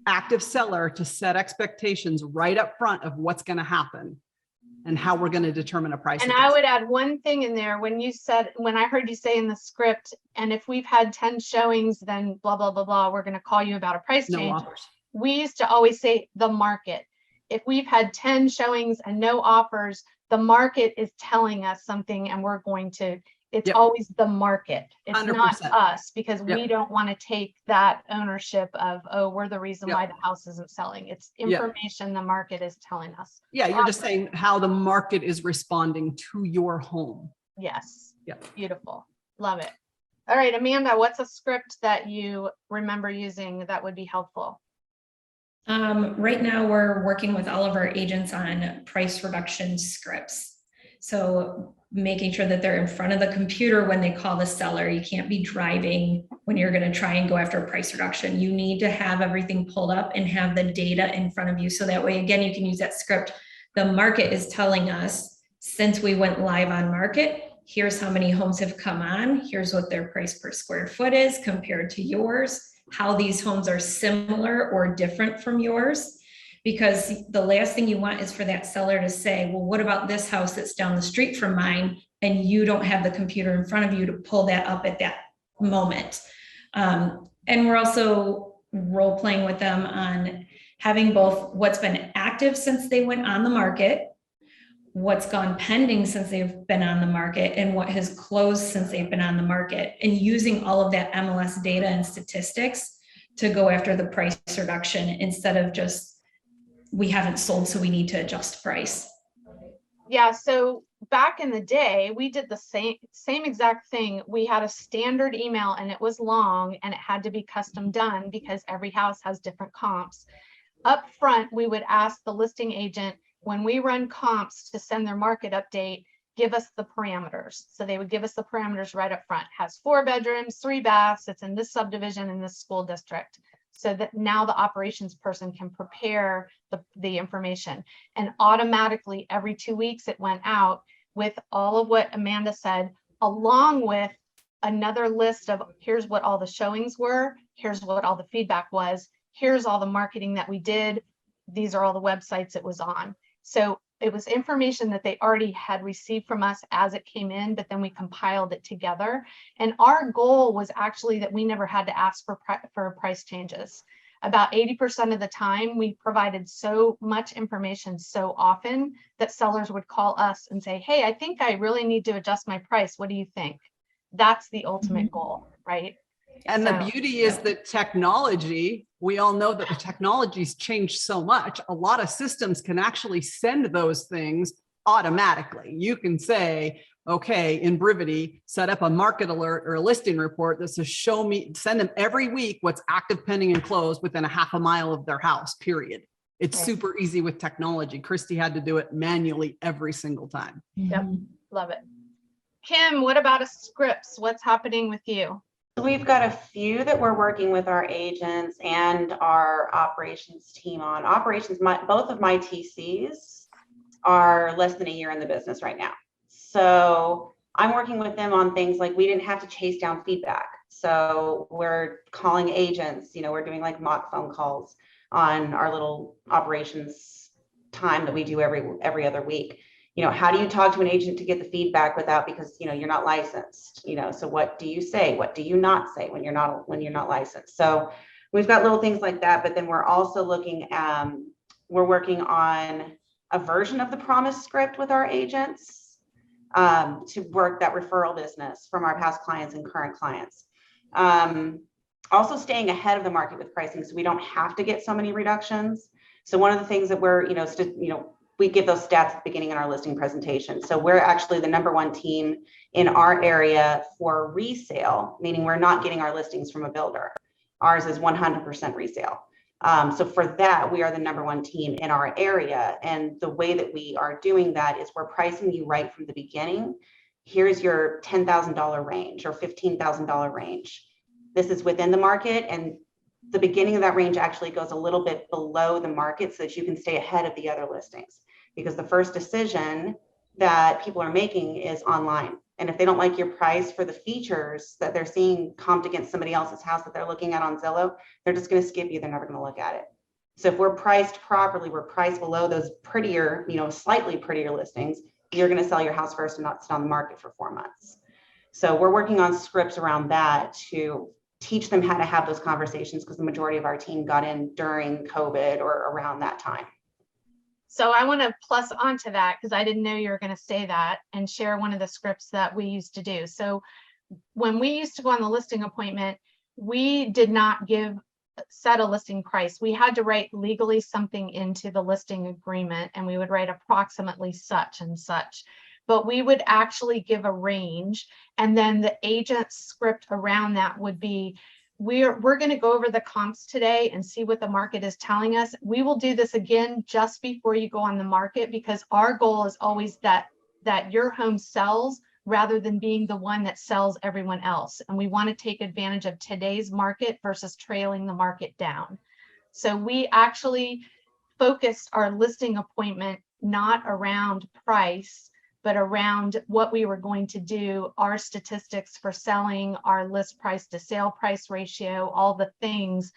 active seller to set expectations right up front of what's going to happen. and how we're going to determine a price. And I would add one thing in there when I heard you say in the script, and if we've had 10 showings, then blah, blah, blah, blah, we're going to call you about a price No change. offers. We used to always say the market. If we've had 10 showings and no offers, the market is telling us something and we're going to, it's Yep. always the market. It's 100%. not us, because Yep. we don't want to take that ownership of, oh, we're the reason Yep. why the house isn't selling. It's Yep. information the market is telling us. Yeah, you're just saying how the market is responding to your home. Yes. Yep. Beautiful. Love it. All right, Amanda, what's a script that you remember using that would be helpful? Right now, we're working with all of our agents on price reduction scripts. So making sure that they're in front of the computer when they call the seller. You can't be driving when you're going to try and go after a price reduction. You need to have everything pulled up and have the data in front of you. So that way, again, you can use that script. The market is telling us, since we went live on market, here's how many homes have come on. Here's what their price per square foot is compared to yours, how these homes are similar or different from yours. Because the last thing you want is for that seller to say, well, what about this house that's down the street from mine? And you don't have the computer in front of you to pull that up at that moment. And we're also role playing with them on having both what's been active since they went on the market, what's gone pending since they've been on the market, and what has closed since they've been on the market, and using all of that MLS data and statistics to go after the price reduction instead of just, we haven't sold, so we need to adjust price. Yeah, so back in the day, we did the same exact thing. We had a standard email and it was long and it had to be custom done because every house has different comps. Up front, we would ask the listing agent, when we run comps, to send their market update, give us the parameters. So they would give us the parameters right up front. Has 4 bedrooms, 3 baths, it's in this subdivision in this school district. So that now the operations person can prepare the information. And automatically every 2 weeks it went out with all of what Amanda said, along with another list of here's what all the showings were, here's what all the feedback was, here's all the marketing that we did, these are all the websites it was on. So it was information that they already had received from us as it came in, but then we compiled it together. And our goal was actually that we never had to ask for price changes. About 80% of the time, we provided so much information so often that sellers would call us and say, hey, I think I really need to adjust my price. What do you think? That's the ultimate goal, right? And So, the beauty is that technology, we all know that the technology's changed so much. A lot of systems can actually send those things automatically. You can say, okay, in Brivity, set up a market alert or a listing report that says, send them every week what's active, pending, and closed within a half a mile of their house, period. It's right. super easy with technology. Christy had to do it manually every single time. Yep, love it. Kim, what about a scripts? What's happening with you? We've got a few that we're working with our agents and our operations team on. Both of my TCs are less than a year in the business right now. So I'm working with them on things like we didn't have to chase down feedback. So we're calling agents, we're doing like mock phone calls on our little operations time that we do every other week. How do you talk to an agent to get the feedback because you're not licensed? So what do you say? What do you not say when you're not licensed? So we've got little things like that, but then we're also we're working on a version of the promise script with our agents to work that referral business from our past clients and current clients. Also staying ahead of the market with pricing so we don't have to get so many reductions. So one of the things that we're, we give those stats at the beginning in our listing presentation. So we're actually the #1 team in our area for resale, meaning we're not getting our listings from a builder. Ours is 100% resale. So for that, we are the #1 team in our area. And the way that we are doing that is we're pricing you right from the beginning. Here's your $10,000 range or $15,000 range. This is within the market, and the beginning of that range actually goes a little bit below the market so that you can stay ahead of the other listings, because the first decision that people are making is online. And if they don't like your price for the features that they're seeing comped against somebody else's house that they're looking at on Zillow, they're just going to skip you. They're never going to look at it. So if we're priced properly, we're priced below those prettier, slightly prettier listings, you're going to sell your house first and not sit on the market for 4 months. So we're working on scripts around that to teach them how to have those conversations, because the majority of our team got in during COVID or around that time. So I want to plus onto that, because I didn't know you were going to say that, and share one of the scripts that we used to do. So when we used to go on the listing appointment, we did not set a listing price. We had to write legally something into the listing agreement, and we would write approximately such and such. But we would actually give a range, and then the agent's script around that would be, we're going to go over the comps today and see what the market is telling us. We will do this again just before you go on the market, because our goal is always that your home sells rather than being the one that sells everyone else. And we want to take advantage of today's market versus trailing the market down. So we actually focused our listing appointment not around price, but around what we were going to do, our statistics for selling, our list price to sale price ratio, all the things,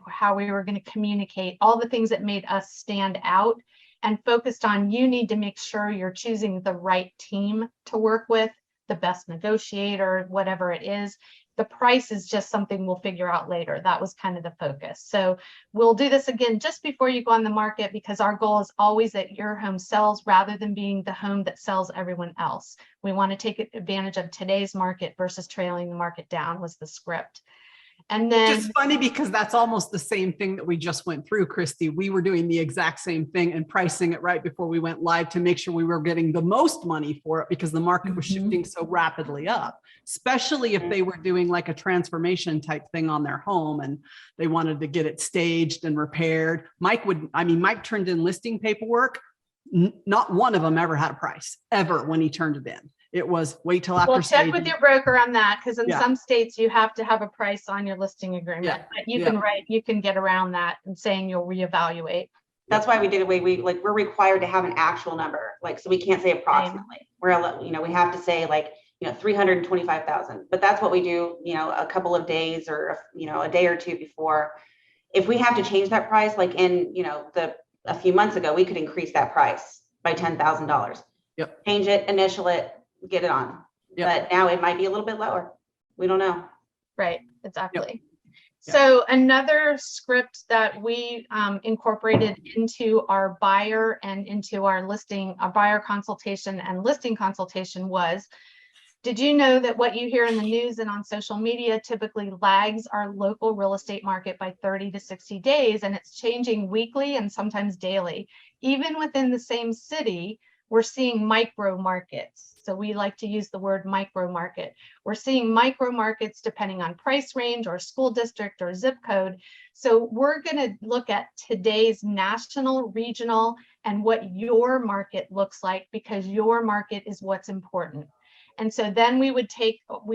how we were going to communicate, all the things that made us stand out, and focused on, you need to make sure you're choosing the right team to work with, the best negotiator, whatever it is. The price is just something we'll figure out later. That was kind of the focus. So we'll do this again just before you go on the market, because our goal is always that your home sells rather than being the home that sells everyone else. We want to take advantage of today's market versus trailing the market down, was the script. And then it's funny, because that's almost the same thing that we just went through, Christy. We were doing the exact same thing and pricing it right before we went live to make sure we were getting the most money for it, because the market was shifting so rapidly up, especially if they were doing like a transformation type thing on their home and they wanted to get it staged and repaired. Mike turned in listing paperwork. Not one of them ever had a price ever when he turned it in. It was wait till after. Well, check staging. with your broker on that, because in Yeah. some states you have to have a price on your listing agreement. Yeah. But you can get around that and saying you'll reevaluate. That's why we did it. We're required to have an actual number, so we can't say approximately. We have to say 325,000, but that's what we do, a couple of days or, a day or two before. If we have to change that price, a few months ago, we could increase that price by $10,000. Yep. Change it, initial it, get it on. Yep. But now it might be a little bit lower. We don't know. Right, exactly. Yep. So another script that we incorporated into our buyer and into our listing, our buyer consultation and listing consultation was, did you know that what you hear in the news and on social media typically lags our local real estate market by 30 to 60 days, and it's changing weekly and sometimes daily. Even within the same city, we're seeing micro markets. So we like to use the word micro market. We're seeing micro markets depending on price range or school district or zip code. So we're going to look at today's national, regional, and what your market looks like, because your market is what's important. And so then we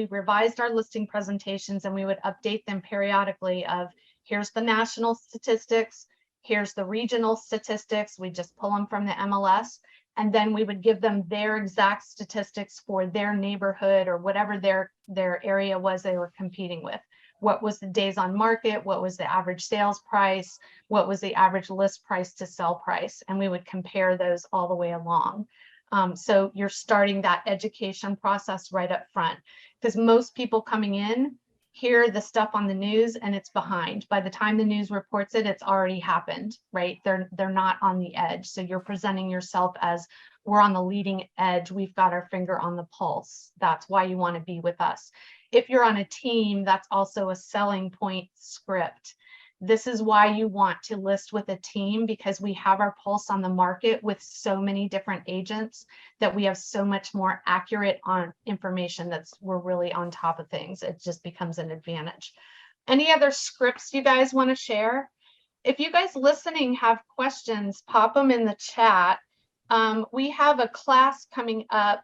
revised our listing presentations and we would update them periodically of, here's the national statistics, here's the regional statistics. We just pull them from the MLS. And then we would give them their exact statistics for their neighborhood or whatever their area was they were competing with. What was the days on market? What was the average sales price? What was the average list price to sell price? And we would compare those all the way along. So you're starting that education process right up front, because most people coming in hear the stuff on the news and it's behind. By the time the news reports it, it's already happened, right? They're not on the edge. So you're presenting yourself as, we're on the leading edge. We've got our finger on the pulse. That's why you want to be with us. If you're on a team, that's also a selling point script. This is why you want to list with a team, because we have our pulse on the market with so many different agents that we have so much more accurate on information. We're really on top of things. It just becomes an advantage. Any other scripts you guys want to share? If you guys listening have questions, pop them in the chat. We have a class coming up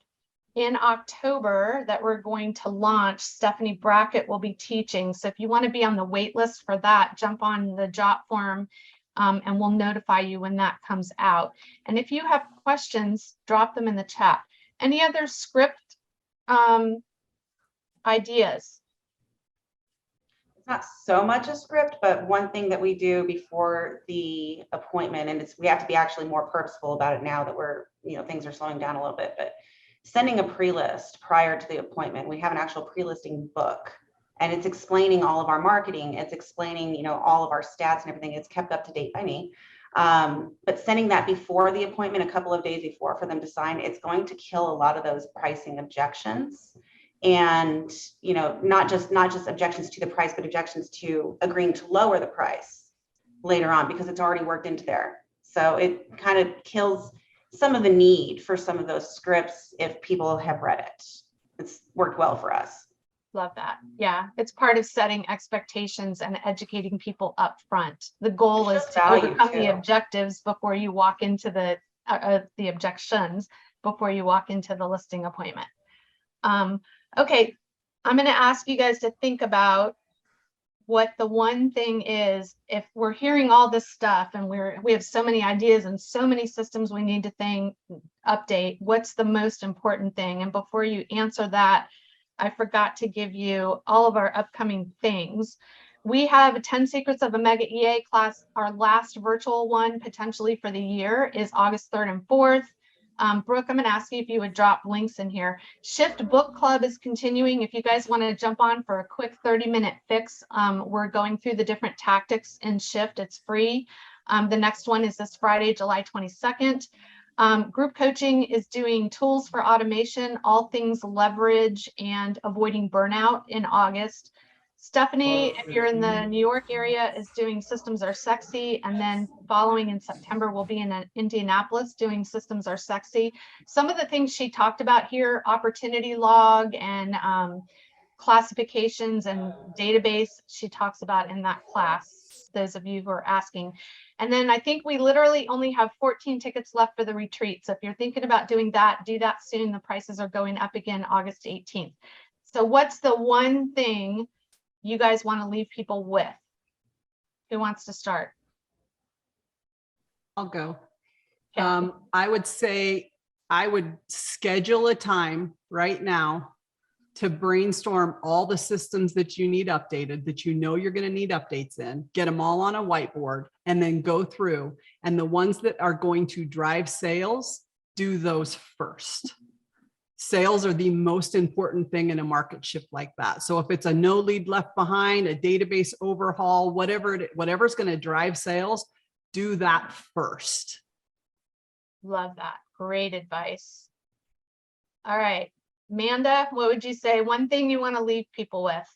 in October that we're going to launch. Stephanie Brackett will be teaching. So if you want to be on the wait list for that, jump on the Jot form and we'll notify you when that comes out. And if you have questions, drop them in the chat. Any other script ideas? It's not so much a script, but one thing that we do before the appointment, and we have to be actually more purposeful about it now that things are slowing down a little bit, but sending a pre-list prior to the appointment. We have an actual pre-listing book, and it's explaining all of our marketing. It's explaining, all of our stats and everything. It's kept up to date by me. But sending that before the appointment, a couple of days before, for them to sign, it's going to kill a lot of those pricing objections. And, not just objections to the price, but objections to agreeing to lower the price later on, because it's already worked into there. So it kind of kills some of the need for some of those scripts if people have read it. It's worked well for us. Love that. Yeah, it's part of setting expectations and educating people up front. The goal is to overcome the objectives before you walk into the objections before you walk into the listing appointment. Okay, I'm going to ask you guys to think about what the one thing is. If we're hearing all this stuff and we have so many ideas and so many systems we need to update, what's the most important thing? And before you answer that, I forgot to give you all of our upcoming things. We have a 10 Secrets of a Mega EA class. Our last virtual one potentially for the year is August 3rd and 4th. Brooke, I'm going to ask you if you would drop links in here. Shift Book Club is continuing. If you guys want to jump on for a quick 30-minute fix, we're going through the different tactics in Shift. It's free. The next one is this Friday, July 22nd. Group coaching is doing tools for automation, all things leverage and avoiding burnout in August. Stephanie, if you're in the New York area, is doing Systems Are Sexy. And then following in September, we'll be in Indianapolis doing Systems Are Sexy. Some of the things she talked about here, opportunity log and classifications and database, she talks about in that class, those of you who are asking. And then I think we literally only have 14 tickets left for the retreat. So if you're thinking about doing that, do that soon. The prices are going up again August 18th. So what's the one thing you guys want to leave people with? Who wants to start? I'll go. Okay. I would say I would schedule a time right now to brainstorm all the systems that you need updated, that you're going to need updates in, get them all on a whiteboard, and then go through. And the ones that are going to drive sales, do those first. Sales are the most important thing in a market shift like that. So if it's a no lead left behind, a database overhaul, whatever's going to drive sales, do that first. Love that. Great advice. All right. Amanda, what would you say? One thing you want to leave people with?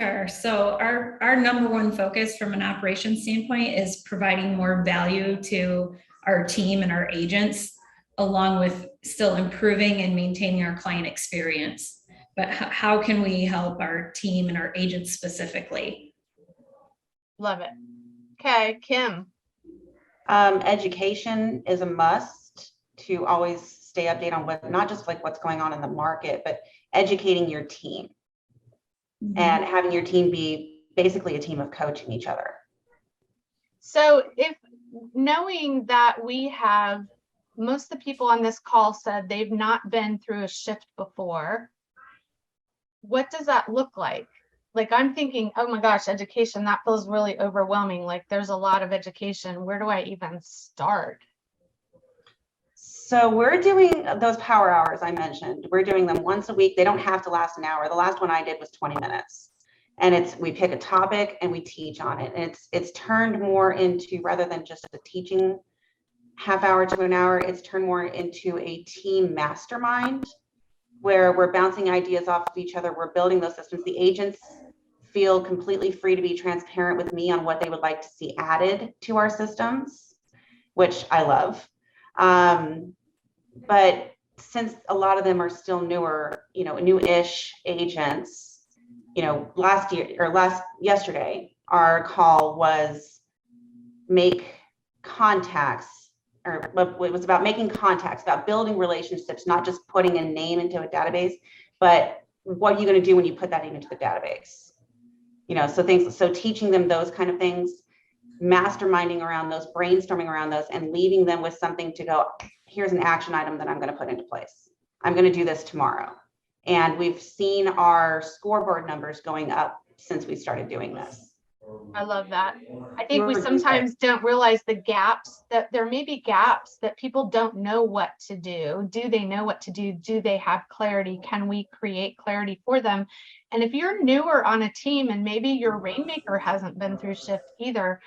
Sure. So our number one focus from an operations standpoint is providing more value to our team and our agents, along with still improving and maintaining our client experience. But how can we help our team and our agents specifically? Love it. Okay, Kim. Education is a must to always stay updated on not just like what's going on in the market, but educating your team and having your team be basically a team of coaching each other. So if knowing that we have, most of the people on this call said they've not been through a shift before, what does that look like? Like, I'm thinking, oh my gosh, education, that feels really overwhelming. Like, there's a lot of education. Where do I even start? So we're doing those power hours I mentioned. We're doing them once a week. They don't have to last an hour. The last one I did was 20 minutes. And we pick a topic and we teach on it. And it's turned more into, rather than just a teaching half hour to an hour, it's turned more into a team mastermind where we're bouncing ideas off of each other. We're building those systems. The agents feel completely free to be transparent with me on what they would like to see added to our systems, which I love. But since a lot of them are still newer, new-ish agents, yesterday, our call was make contacts, or it was about making contacts, about building relationships, not just putting a name into a database, but what are you going to do when you put that name into the database? So teaching them those kind of things, masterminding around those, brainstorming around those, and leaving them with something to go, here's an action item that I'm going to put into place. I'm going to do this tomorrow. And we've seen our scoreboard numbers going up since we started doing this. I love that. I think we We're sometimes don't realize the gaps, that there may be gaps that people don't know what to do. Do they know what to do? Do they have clarity? Can we create clarity for them? And if you're newer on a team and maybe your rainmaker hasn't been through shift either,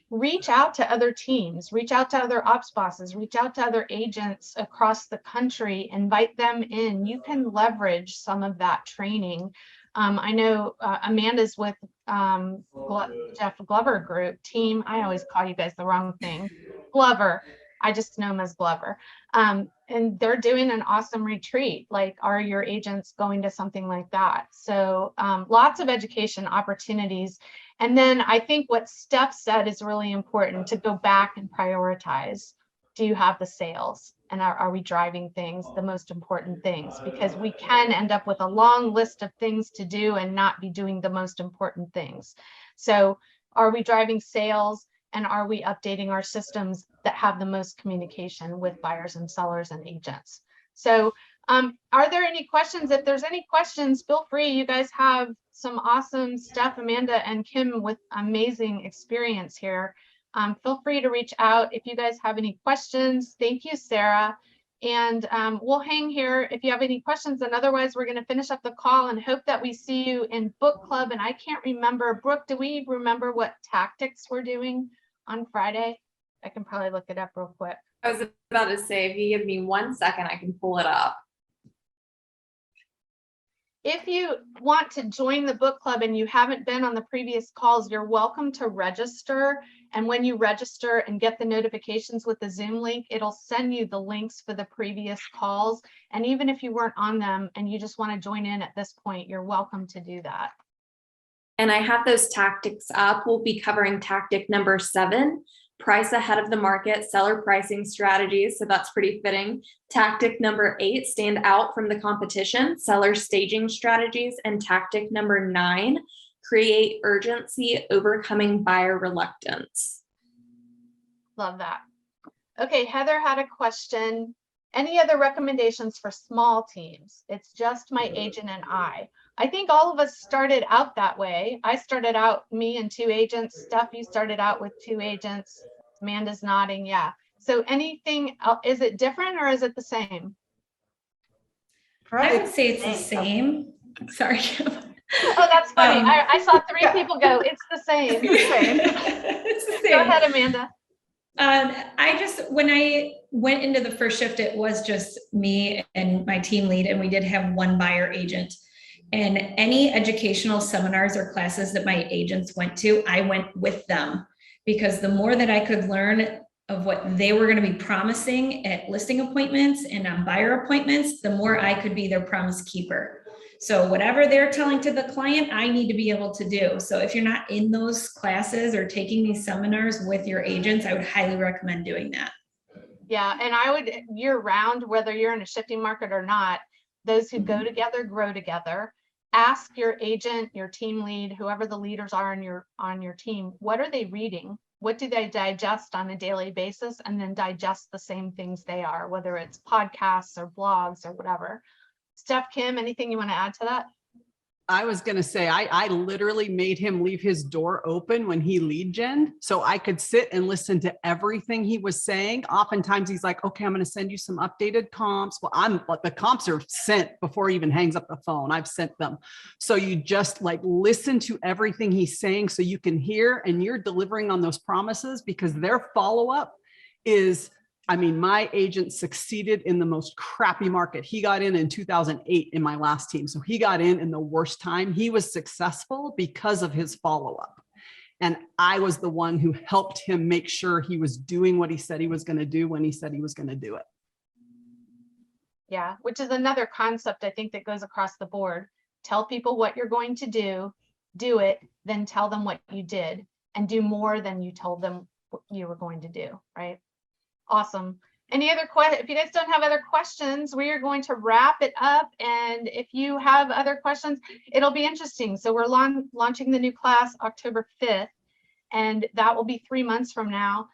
reach out to other teams, reach out to other ops bosses, reach out to other agents across the country, invite them in. You can leverage some of that training. I know Amanda's with Jeff Glover group team. I always call you guys the wrong thing. Glover. I just know him as Glover. And they're doing an awesome retreat. Like, are your agents going to something like that? So lots of education opportunities. And then I think what Steph said is really important, to go back and prioritize. Do you have the sales? And are we driving things, the most important things? Because we can end up with a long list of things to do and not be doing the most important things. So are we driving sales, and are we updating our systems that have the most communication with buyers and sellers and agents? So are there any questions? If there's any questions, feel free. You guys have some awesome stuff, Amanda and Kim, with amazing experience here. Feel free to reach out if you guys have any questions. Thank you, Sarah. And we'll hang here if you have any questions. And otherwise, we're going to finish up the call and hope that we see you in book club. And I can't remember, Brooke, do we remember what tactics we're doing on Friday? I can probably look it up real quick. I was about to say, if you give me 1 second, I can pull it up. If you want to join the book club and you haven't been on the previous calls, you're welcome to register. And when you register and get the notifications with the Zoom link, it'll send you the links for the previous calls. And even if you weren't on them and you just want to join in at this point, you're welcome to do that. And I have those tactics up. We'll be covering tactic number 7, price ahead of the market, seller pricing strategies. So that's pretty fitting. Tactic number 8, stand out from the competition, seller staging strategies. And tactic number 9, create urgency, overcoming buyer reluctance. Love that. Okay, Heather had a question. Any other recommendations for small teams? It's just my agent and I. I think all of us started out that way. I started out, me and 2 agents. Steph, you started out with 2 agents. Amanda's nodding, yeah. So anything, is it different or is it the same? I would say it's the same. Sorry. Oh, that's funny. I saw 3 people go, it's the same. It's the same. Go ahead, Amanda. When I went into the first shift, it was just me and my team lead, and we did have 1 buyer agent. And any educational seminars or classes that my agents went to, I went with them, because the more that I could learn of what they were going to be promising at listing appointments and on buyer appointments, the more I could be their promise keeper. So whatever they're telling to the client, I need to be able to do. So if you're not in those classes or taking these seminars with your agents, I would highly recommend doing that. Yeah, and I would year round, whether you're in a shifting market or not, those who go together grow together. Ask your agent, your team lead, whoever the leaders are on your team, what are they reading? What do they digest on a daily basis? And then digest the same things they are, whether it's podcasts or blogs or whatever. Steph, Kim, anything you want to add to that? I was going to say, I literally made him leave his door open when he lead gen, so I could sit and listen to everything he was saying. Oftentimes he's like, okay, I'm going to send you some updated comps. Well, the comps are sent before he even hangs up the phone. I've sent them. So you just like listen to everything he's saying so you can hear, and you're delivering on those promises, because their follow-up is, I mean, my agent succeeded in the most crappy market. He got in 2008 in my last team. So he got in the worst time. He was successful because of his follow-up. And I was the one who helped him make sure he was doing what he said he was going to do when he said he was going to do it. Yeah, which is another concept I think that goes across the board. Tell people what you're going to do it, then tell them what you did, and do more than you told them what you were going to do, right? Awesome. Any other questions? If you guys don't have other questions, we are going to wrap it up. And if you have other questions, it'll be interesting. So we're launching the new class October 5th, and that will be 3 months from now,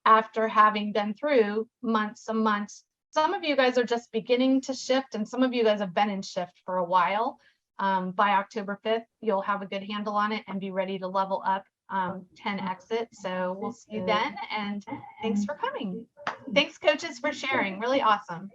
after having been through months and months. Some of you guys are just beginning to shift, and some of you guys have been in shift for a while. by October 5th, you'll have a good handle on it and be ready to level up 10 exit. So we'll see you then. And thanks for coming. Thanks, coaches, for sharing. Really awesome.